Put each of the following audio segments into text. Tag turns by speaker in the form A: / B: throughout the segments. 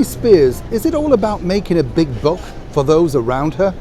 A: Britney Spears, is it all about making a big buck for those around her?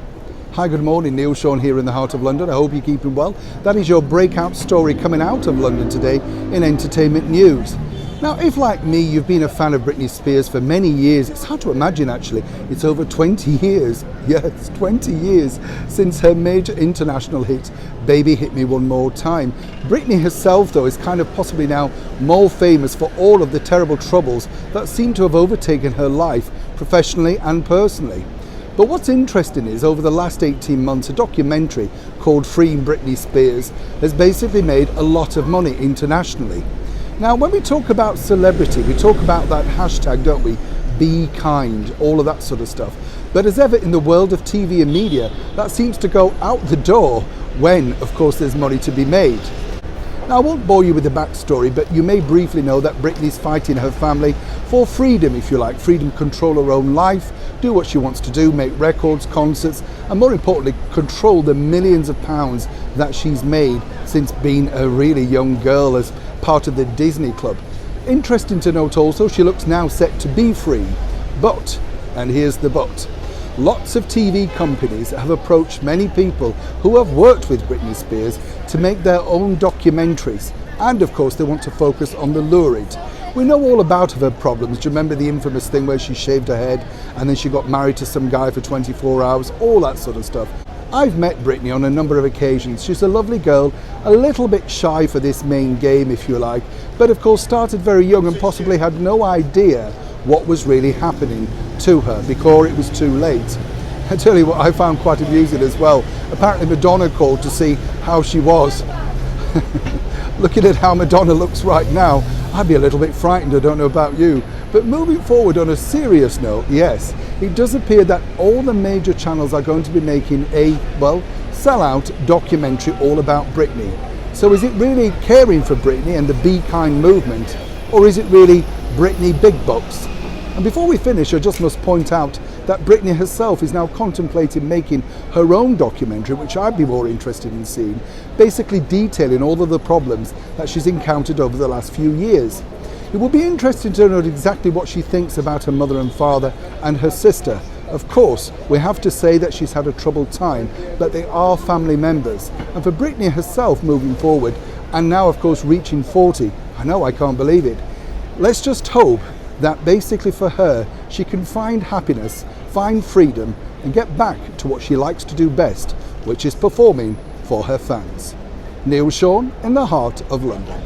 A: Hi, good morning, Neil Sean here in the heart of London. I hope you're keeping well. That is your breakout story coming out of London today in entertainment news. Now, if like me, you've been a fan of Britney Spears for many years, it's hard to imagine actually, it's over 20 years, yes, 20 years since her major international hit, Baby Hit Me One More Time. Britney herself, though, is kind of possibly now more famous for all of the terrible troubles that seem to have overtaken her life, professionally and personally. But what's interesting is, over the last 18 months, a documentary called Freeing Britney Spears has basically made a lot of money internationally. Now, when we talk about celebrity, we talk about that hashtag, don't we? Be kind, all of that sort of stuff. But as ever in the world of TV and media, that seems to go out the door when, of course, there's money to be made. Now, I won't bore you with the backstory, but you may briefly know that Britney's fighting her family for freedom, if you like, freedom to control her own life, do what she wants to do, make records, concerts, and more importantly, control the millions of pounds that she's made since being a really young girl as part of the Disney Club. Interesting to note also, she looks now set to be free. But, and here's the but, lots of TV companies have approached many people who have worked with Britney Spears to make their own documentaries. And of course, they want to focus on the lurid. We know all about her problems. Do you remember the infamous thing where she shaved her head and then she got married to some guy for 24 hours, all that sort of stuff. I've met Britney on a number of occasions. She's a lovely girl, a little bit shy for this main game, if you like, but of course started very young and possibly had no idea what was really happening to her before it was too late. I tell you what, I found quite amusing as well. Apparently Madonna called to see how she was. Looking at how Madonna looks right now, I'd be a little bit frightened, I don't know about you. But moving forward on a serious note, yes, it does appear that all the major channels are going to be making a, well, sell-out documentary all about Britney. So is it really caring for Britney and the Be Kind movement, or is it really Britney big bucks? And before we finish, I just must point out that Britney herself is now contemplating making her own documentary, which I'd be more interested in seeing, basically detailing all of the problems that she's encountered over the last few years. It will be interesting to know exactly what she thinks about her mother and father and her sister. Of course, we have to say that she's had a troubled time, but they are family members. And for Britney herself moving forward, and now of course reaching 40, I know, I can't believe it. Let's just hope that basically for her, she can find happiness, find freedom, and get back to what she likes to do best, which is performing for her fans. Neil Sean in the heart of London.